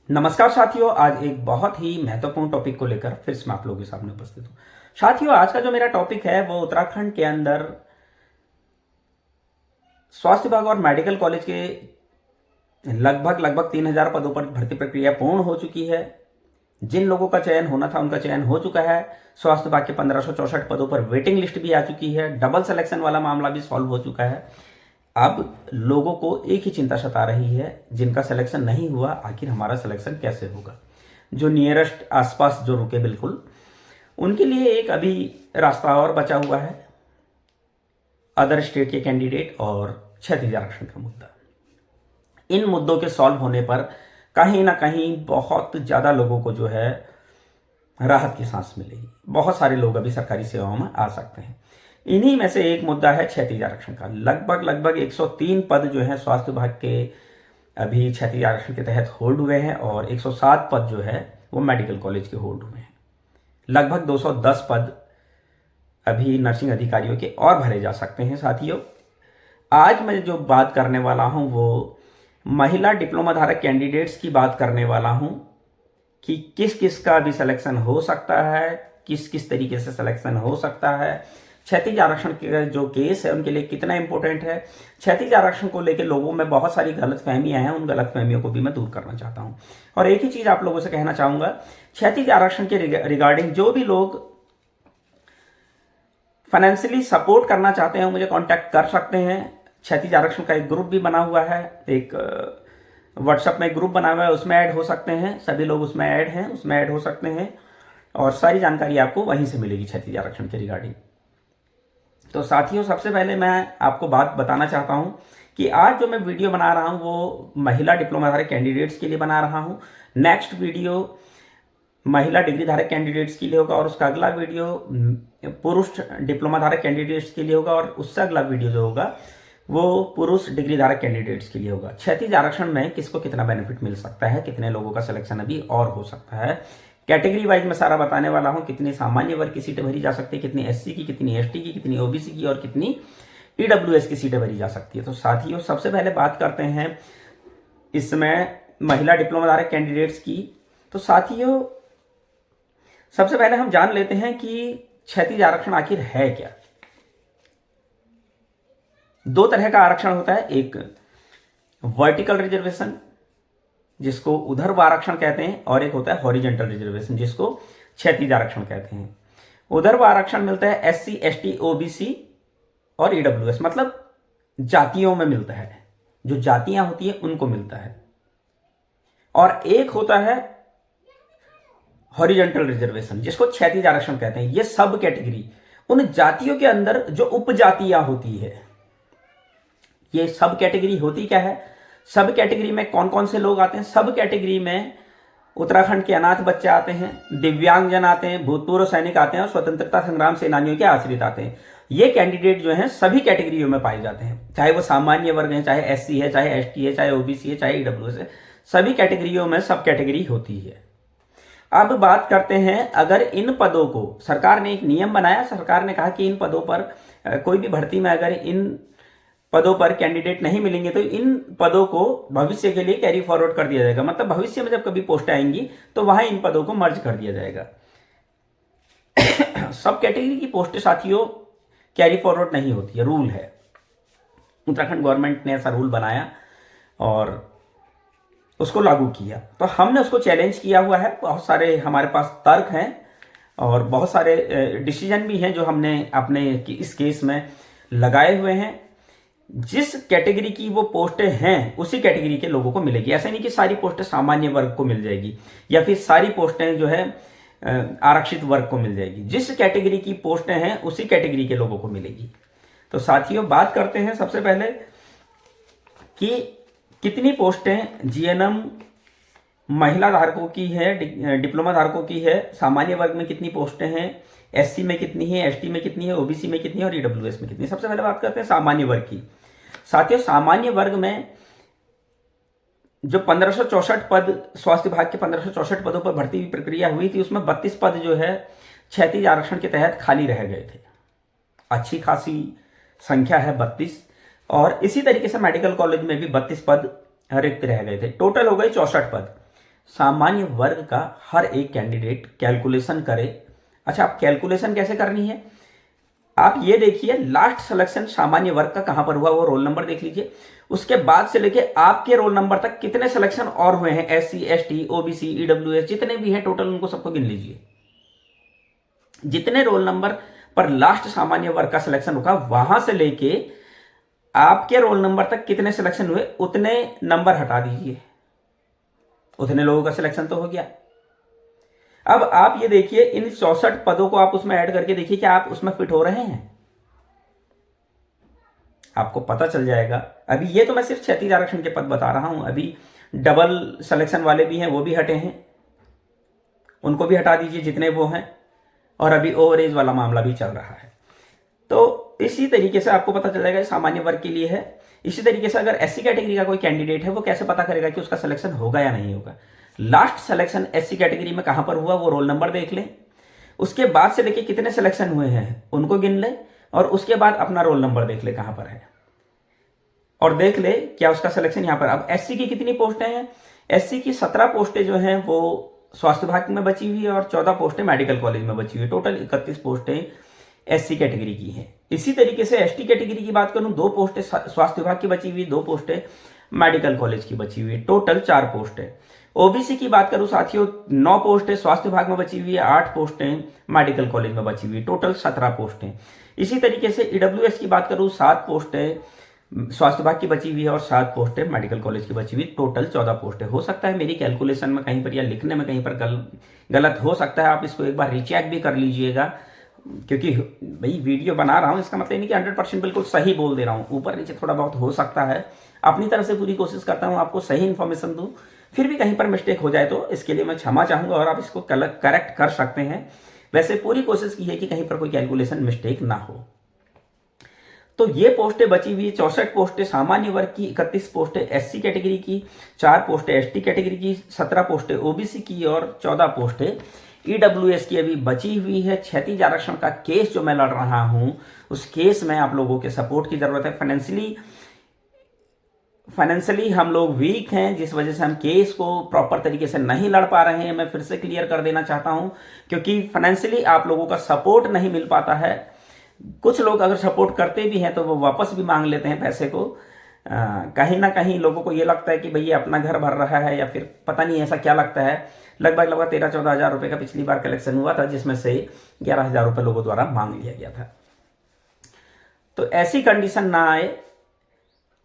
नमस्कार साथियों, आज एक बहुत ही महत्वपूर्ण टॉपिक को लेकर फिर से मैं आप लोगों के सामने उपस्थित हूँ। साथियों, आज का जो मेरा टॉपिक है वो उत्तराखंड के अंदर स्वास्थ्य विभाग और मेडिकल कॉलेज के लगभग 3,000 पदों पर भर्ती प्रक्रिया पूर्ण हो चुकी है। जिन लोगों का चयन होना था उनका चयन हो चुका है। स्वास्थ्य विभाग के 1564 पदों पर वेटिंग लिस्ट भी आ चुकी है। डबल सिलेक्शन वाला मामला भी सॉल्व हो चुका है। अब लोगों को एक ही चिंता सता रही है, जिनका सिलेक्शन नहीं हुआ आखिर हमारा सिलेक्शन कैसे होगा। जो नियरेस्ट आसपास जो रुके बिल्कुल, उनके लिए एक अभी रास्ता और बचा हुआ है। अदर स्टेट के कैंडिडेट और क्षैतिज आरक्षण का मुद्दा, इन मुद्दों के सॉल्व होने पर कहीं ना कहीं बहुत ज़्यादा लोगों को जो है राहत की सांस मिलेगी। बहुत सारे लोग अभी सरकारी सेवाओं में आ सकते हैं। इन्हीं में से एक मुद्दा है क्षैतिज आरक्षण का। लगभग 103 पद जो है स्वास्थ्य विभाग के अभी क्षैतिज आरक्षण के तहत होल्ड हुए हैं और 107 पद जो है वो मेडिकल कॉलेज के होल्ड हुए हैं। लगभग 210 पद अभी नर्सिंग अधिकारियों के और भरे जा सकते हैं। साथियों, आज मैं जो बात करने वाला हूं वो महिला डिप्लोमा धारक कैंडिडेट्स की बात करने वाला हूं कि किस किस का अभी सिलेक्शन हो सकता है, किस किस तरीके से सिलेक्शन हो सकता है। क्षैतिज आरक्षण के जो केस है उनके लिए कितना इंपॉर्टेंट है। क्षैतिज आरक्षण को लेकर लोगों में बहुत सारी गलतफहमियां हैं, उन गलतफहमियों को भी मैं दूर करना चाहता हूं। और एक ही चीज आप लोगों से कहना चाहूंगा, क्षैतिज आरक्षण के रिगार्डिंग जो भी लोग फाइनेंशियली सपोर्ट करना चाहते हैं मुझे कांटेक्ट कर सकते हैं। क्षैतिज आरक्षण का एक ग्रुप भी बना हुआ है, एक व्हाट्सएप में एक ग्रुप बना हुआ है, उसमें ऐड हो सकते हैं। सभी लोग उसमें ऐड हैं, उसमें ऐड हो सकते हैं और सारी जानकारी आपको वहीं से मिलेगी क्षैतिज आरक्षण के रिगार्डिंग। तो साथियों, सबसे पहले मैं आपको बात बताना चाहता हूं कि आज जो मैं वीडियो बना रहा हूं वो महिला डिप्लोमा धारक कैंडिडेट्स के लिए बना रहा हूं। नेक्स्ट वीडियो महिला डिग्री धारक कैंडिडेट्स के लिए होगा और उसका अगला वीडियो पुरुष डिप्लोमा धारक कैंडिडेट्स के लिए होगा और उससे अगला वीडियो जो होगा वो पुरुष डिग्री धारक कैंडिडेट्स के लिए होगा। क्षैतिज आरक्षण में किसको कितना बेनिफिट मिल सकता है, कितने लोगों का सिलेक्शन अभी और हो सकता है, कैटेगरी वाइज में सारा बताने वाला हूं। कितनी सामान्य वर्ग की सीटें भरी जा सकती है, कितनी एससी की, कितनी एसटी की, कितनी ओबीसी की और कितनी ईडब्ल्यूएस की सीटें भरी जा सकती है। तो साथियों, सबसे पहले बात करते हैं इसमें महिला डिप्लोमा धारक कैंडिडेट्स की। तो साथियों, सबसे पहले हम जान लेते हैं कि क्षैतिज आरक्षण आखिर है क्या। दो तरह का आरक्षण होता है, एक वर्टिकल रिजर्वेशन जिसको ऊर्ध्व आरक्षण कहते हैं और एक होता है हॉरिजॉन्टल रिजर्वेशन जिसको क्षैतिज आरक्षण कहते हैं। ऊर्ध्व आरक्षण मिलता है एससी, एसटी, ओबीसी और ईडब्ल्यूएस, मतलब जातियों में मिलता है, जो जातियां होती हैं उनको मिलता है। और एक होता है हॉरिजॉन्टल रिजर्वेशन जिसको क्षैतिज आरक्षण कहते हैं। ये सब कैटेगरी, उन जातियों के अंदर जो उपजातियां होती है, ये सब कैटेगरी होती क्या है। सब कैटेगरी में कौन कौन से लोग आते हैं? सब कैटेगरी में उत्तराखंड के अनाथ बच्चे आते हैं, दिव्यांगजन आते हैं, भूतपूर्व सैनिक आते हैं और स्वतंत्रता संग्राम सेनानियों के आश्रित आते हैं। ये कैंडिडेट जो हैं सभी कैटेगरियों में पाए जाते हैं, चाहे वो सामान्य वर्ग है, चाहे एससी है, चाहे एसटी है, चाहे ओबीसी है, चाहे ईडब्ल्यूएस है। सभी कैटेगरियों में सब कैटेगरी होती है। अब बात करते हैं, अगर इन पदों को सरकार ने एक नियम बनाया, सरकार ने कहा कि इन पदों पर कोई भी भर्ती में अगर इन पदों पर कैंडिडेट नहीं मिलेंगे तो इन पदों को भविष्य के लिए कैरी फॉरवर्ड कर दिया जाएगा। मतलब भविष्य में जब कभी पोस्ट आएंगी तो वहां इन पदों को मर्ज कर दिया जाएगा। सब कैटेगरी की पोस्ट साथियों कैरी फॉरवर्ड नहीं होती है, रूल है। उत्तराखंड गवर्नमेंट ने ऐसा रूल बनाया और उसको लागू किया, तो हमने उसको चैलेंज किया हुआ है। बहुत सारे हमारे पास तर्क हैं और बहुत सारे डिसीजन भी हैं जो हमने अपने इस केस में लगाए हुए हैं। जिस कैटेगरी की वो पोस्टें हैं उसी कैटेगरी के लोगों को मिलेगी। ऐसा नहीं कि सारी पोस्टें सामान्य वर्ग को मिल जाएगी या फिर सारी पोस्टें जो है आरक्षित वर्ग को मिल जाएगी। जिस कैटेगरी की पोस्टें हैं उसी कैटेगरी के लोगों को मिलेगी। तो साथियों, बात करते हैं सबसे पहले कि कितनी पोस्टें जीएनएम महिला धारकों की है, डिप्लोमा धारकों की है, सामान्य वर्ग में कितनी पोस्टें हैं, एससी में कितनी है, एसटी में कितनी है, ओबीसी में कितनी है और ईडब्ल्यूएस में कितनी है। सबसे पहले बात करते हैं सामान्य वर्ग की। साथियों, सामान्य वर्ग में जो 1564 पद स्वास्थ्य विभाग के 1564 पदों पर भर्ती की प्रक्रिया हुई थी, उसमें 32 पद जो है क्षैतिज आरक्षण के तहत खाली रह गए थे। अच्छी खासी संख्या है 32। और इसी तरीके से मेडिकल कॉलेज में भी 32 पद रिक्त रह गए थे। टोटल हो गए 64 पद। सामान्य वर्ग का हर एक कैंडिडेट कैलकुलेशन करे। अच्छा, आप कैलकुलेशन कैसे करनी है, आप ये देखिए लास्ट सिलेक्शन सामान्य वर्ग का कहां पर हुआ, वो रोल नंबर देख लीजिए। उसके बाद से लेके आपके रोल नंबर तक कितने सिलेक्शन और हुए हैं, SC ST OBC EWS जितने भी हैं टोटल, उनको सबको गिन लीजिए। जितने रोल नंबर पर लास्ट सामान्य वर्ग का सिलेक्शन होगा, वहां से लेके आपके रोल नंबर तक कितने सिलेक्शन हुए उतने नंबर हटा दीजिए, उतने लोगों का सिलेक्शन तो हो गया। अब आप ये देखिए इन 64 पदों को आप उसमें ऐड करके देखिए कि आप उसमें फिट हो रहे हैं, आपको पता चल जाएगा। अभी ये तो मैं सिर्फ क्षैतिज आरक्षण के पद बता रहा हूं, अभी डबल सिलेक्शन वाले भी हैं, वो भी हटे हैं, उनको भी हटा दीजिए जितने वो हैं, और अभी ओवरेज वाला मामला भी चल रहा है। तो इसी तरीके से आपको पता चल जाएगा सामान्य वर्ग के लिए है। इसी तरीके से अगर SC कैटेगरी का कोई कैंडिडेट है, वो कैसे पता करेगा कि उसका सिलेक्शन होगा या नहीं होगा। लास्ट सिलेक्शन SC कैटेगरी में कहां पर हुआ, वो रोल नंबर देख लें, उसके बाद से लेके कितने सिलेक्शन हुए हैं उनको गिन लें, और उसके बाद अपना रोल नंबर देख ले कहां पर है, और देख ले क्या उसका सिलेक्शन यहां पर। अब SC की कितनी पोस्टें हैं, SC की 17 पोस्टें जो हैं वो स्वास्थ्य विभाग में बची हुई है, और 14 पोस्टें मेडिकल कॉलेज में बची हुई है। टोटल 31 पोस्टें SC कैटेगरी की हैं। इसी तरीके से ST कैटेगरी की बात करूं, 2 पोस्टें स्वास्थ्य विभाग की बची हुई, 2 पोस्टें मेडिकल कॉलेज की बची हुई है, टोटल 4 पोस्टें। OBC की बात करूं साथियों, 9 पोस्टें स्वास्थ्य विभाग में बची हुई है, 8 पोस्टें मेडिकल कॉलेज में बची हुई है, टोटल 17 पोस्टें। इसी तरीके से EWS की बात करूं, 7 पोस्टें स्वास्थ्य विभाग की बची हुई है और 7 पोस्टें मेडिकल कॉलेज की बची हुई, टोटल 14 पोस्टें। हो सकता है मेरी कैलकुलेशन में कहीं पर या लिखने में कहीं पर गलत हो सकता है, आप इसको एक बार रीचेक भी कर लीजिएगा, क्योंकि भाई वीडियो बना रहा हूं इसका मतलब नहीं कि 100% बिल्कुल सही बोल दे रहा हूं, ऊपर नीचे थोड़ा बहुत हो सकता है। अपनी तरफ से पूरी कोशिश करता हूं आपको सही इन्फॉर्मेशन दूं, फिर भी कहीं पर मिस्टेक हो जाए तो इसके लिए मैं क्षमा चाहूंगा और आप इसको करेक्ट कर सकते हैं। वैसे पूरी कोशिश की है कि कहीं पर कोई कैलकुलेशन मिस्टेक ना हो। तो ये पोस्टें बची हुई 64 पोस्टें सामान्य वर्ग की, 31 पोस्टें SC कैटेगरी की, 4 पोस्टें ST कैटेगरी की, 17 पोस्टें OBC की और 14 पोस्टें EWS की अभी बची हुई है। क्षैतिज आरक्षण का केस जो मैं लड़ रहा हूं, उस केस में आप लोगों के सपोर्ट की जरूरत है। फाइनेंशियली हम लोग वीक हैं, जिस वजह से हम केस को प्रॉपर तरीके से नहीं लड़ पा रहे हैं। मैं फिर से क्लियर कर देना चाहता हूं, क्योंकि फाइनेंशियली आप लोगों का सपोर्ट नहीं मिल पाता है। कुछ लोग अगर सपोर्ट करते भी हैं तो वो वापस भी मांग लेते हैं पैसे को। कहीं ना कहीं लोगों को ये लगता है कि भैया अपना घर भर रहा है, या फिर पता नहीं ऐसा क्या लगता है। लगभग 13-14 हज़ार रुपये का पिछली बार कलेक्शन हुआ था, जिसमें से 11 हज़ार रुपये लोगों द्वारा मांग लिया गया था। तो ऐसी कंडीशन ना आए,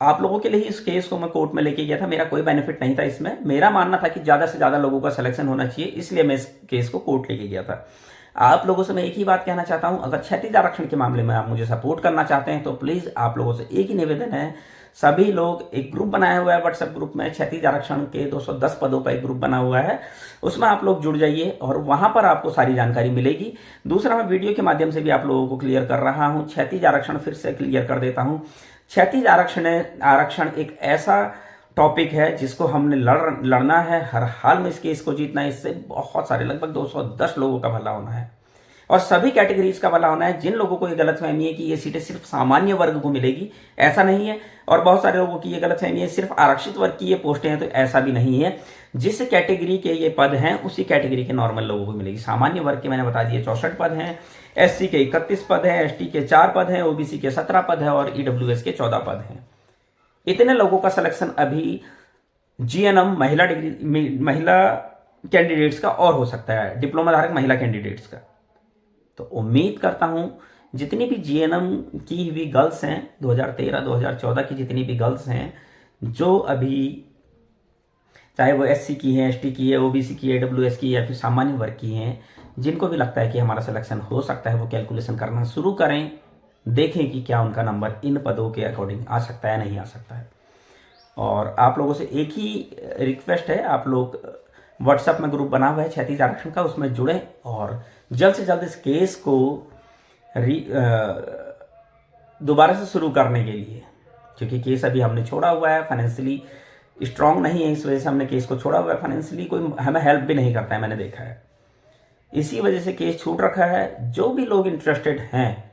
आप लोगों के लिए इस केस को मैं कोर्ट में लेके गया था। मेरा कोई बेनिफिट नहीं था इसमें, मेरा मानना था कि ज़्यादा से ज़्यादा लोगों का सिलेक्शन होना चाहिए, इसलिए मैं इस केस को कोर्ट लेके गया था। आप लोगों से मैं एक ही बात कहना चाहता हूं, अगर क्षैतिज आरक्षण के मामले में आप मुझे सपोर्ट करना चाहते हैं तो प्लीज आप लोगों से एक ही निवेदन है, सभी लोग एक ग्रुप बनाया हुआ है व्हाट्सएप ग्रुप में, क्षैतिज आरक्षण के 210 पदों का एक ग्रुप बना हुआ है, उसमें आप लोग जुड़ जाइए और वहां पर आपको सारी जानकारी मिलेगी। दूसरा, मैं वीडियो के माध्यम से भी आप लोगों को क्लियर कर रहा हूं, क्षैतिज आरक्षण फिर से क्लियर कर देता हूं। क्षैतिज आरक्षण एक ऐसा टॉपिक है जिसको हमने लड़ना है, हर हाल में इस केस को जीतना है। इससे बहुत सारे लगभग 210 लोगों का भला होना है और सभी कैटेगरीज का भला होना है। जिन लोगों को ये गलतफहमी है कि ये सीटें सिर्फ सामान्य वर्ग को मिलेगी, ऐसा नहीं है। और बहुत सारे लोगों की ये गलतफहमी है सिर्फ आरक्षित वर्ग की ये पोस्टें हैं, तो ऐसा भी नहीं है। जिस कैटेगरी के ये पद हैं उसी कैटेगरी के नॉर्मल लोगों को मिलेगी। सामान्य वर्ग के मैंने बता दिए 64 पद हैं, SC के 31 पद हैं, ST के 4 पद हैं, OBC के 17 पद हैं और EWS के 14 पद हैं। इतने लोगों का सिलेक्शन अभी GNM महिला कैंडिडेट्स का और हो सकता है, डिप्लोमा धारक महिला कैंडिडेट्स का। तो उम्मीद करता हूं जितनी भी GNM की हुई गर्ल्स हैं, 2013-2014 की जितनी भी गर्ल्स हैं, जो अभी चाहे वो SC की है, ST की है, OBC की है, EWS की या फिर सामान्य वर्ग की हैं, जिनको भी लगता है कि हमारा सिलेक्शन हो सकता है, वो कैलकुलेशन करना शुरू करें। देखें कि क्या उनका नंबर इन पदों के अकॉर्डिंग आ सकता है, नहीं आ सकता है। और आप लोगों से एक ही रिक्वेस्ट है, आप लोग व्हाट्सएप में ग्रुप बना हुआ है क्षैतिज आरक्षण का, उसमें जुड़ें और जल्द से जल्द इस केस को दोबारा से शुरू करने के लिए, क्योंकि केस अभी हमने छोड़ा हुआ है, फाइनेंशियली स्ट्रांग नहीं है, इस वजह से हमने केस को छोड़ा हुआ है। फाइनेंशियली कोई हमें हेल्प भी नहीं करता है, मैंने देखा है, इसी वजह से केस छूट रखा है। जो भी लोग इंटरेस्टेड हैं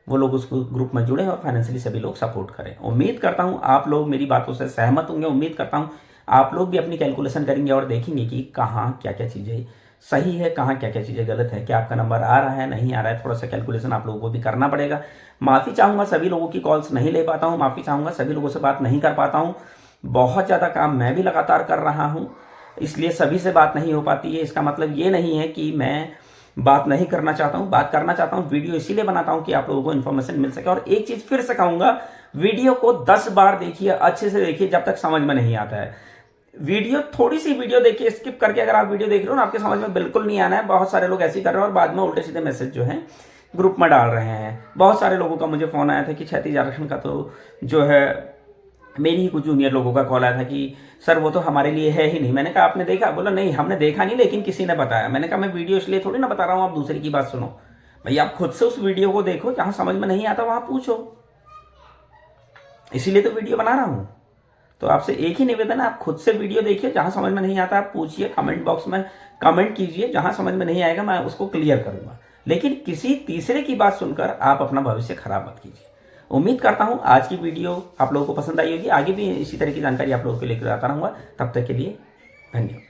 वो लोग उस ग्रुप में जुड़े और फाइनेंशियली सभी लोग सपोर्ट करें। उम्मीद करता हूं आप लोग मेरी बातों से सहमत होंगे, उम्मीद करता हूं आप लोग भी अपनी कैलकुलेशन करेंगे और देखेंगे कि कहाँ क्या क्या चीज़ें सही है, कहाँ क्या क्या चीज़ें गलत है, क्या आपका नंबर आ रहा है नहीं आ रहा है। थोड़ा सा कैलकुलेशन आप लोगों को भी करना पड़ेगा। माफ़ी चाहूँगा, सभी लोगों की कॉल्स नहीं ले पाता हूँ, माफ़ी चाहूँगा, सभी लोगों से बात नहीं कर पाता हूँ। बहुत ज़्यादा काम मैं भी लगातार कर रहा हूँ, इसलिए सभी से बात नहीं हो पाती है। इसका मतलब ये नहीं है कि मैं बात नहीं करना चाहता हूँ, बात करना चाहता हूँ। वीडियो इसीलिए बनाता हूँ कि आप लोगों को इन्फॉर्मेशन मिल सके। और एक चीज़ फिर से कहूँगा, वीडियो को 10 बार देखिए, अच्छे से देखिए, जब तक समझ में नहीं आता है। वीडियो थोड़ी सी वीडियो देखिए, स्किप करके अगर आप वीडियो देख रहे हो ना, आपके समझ में बिल्कुल नहीं आना है। बहुत सारे लोग ऐसे ही कर रहे हैं और बाद में उल्टे सीधे मैसेज जो है ग्रुप में डाल रहे हैं। बहुत सारे लोगों का मुझे फ़ोन आया था कि क्षैतिज आरक्षण का तो जो है, मेरी ही कुछ जूनियर लोगों का कॉल आया था कि सर वो तो हमारे लिए है ही नहीं। मैंने कहा आपने देखा? बोला नहीं हमने देखा नहीं, लेकिन किसी ने बताया। मैंने कहा मैं वीडियो इसलिए थोड़ी ना बता रहा हूँ आप दूसरे की बात सुनो। भाई आप खुद से उस वीडियो को देखो, जहाँ समझ में नहीं आता वहाँ पूछो, इसीलिए तो वीडियो बना रहा हूँ। तो आपसे एक ही निवेदन है, आप खुद से वीडियो देखिए, जहाँ समझ में नहीं आता आप पूछिए, कमेंट बॉक्स में कमेंट कीजिए, जहाँ समझ में नहीं आएगा मैं उसको क्लियर करूँगा। लेकिन किसी तीसरे की बात सुनकर आप अपना भविष्य खराब मत कीजिए। उम्मीद करता हूँ आज की वीडियो आप लोगों को पसंद आई होगी। आगे भी इसी तरह की जानकारी आप लोगों को लेकर आता रहूँगा। तब तक के लिए धन्यवाद।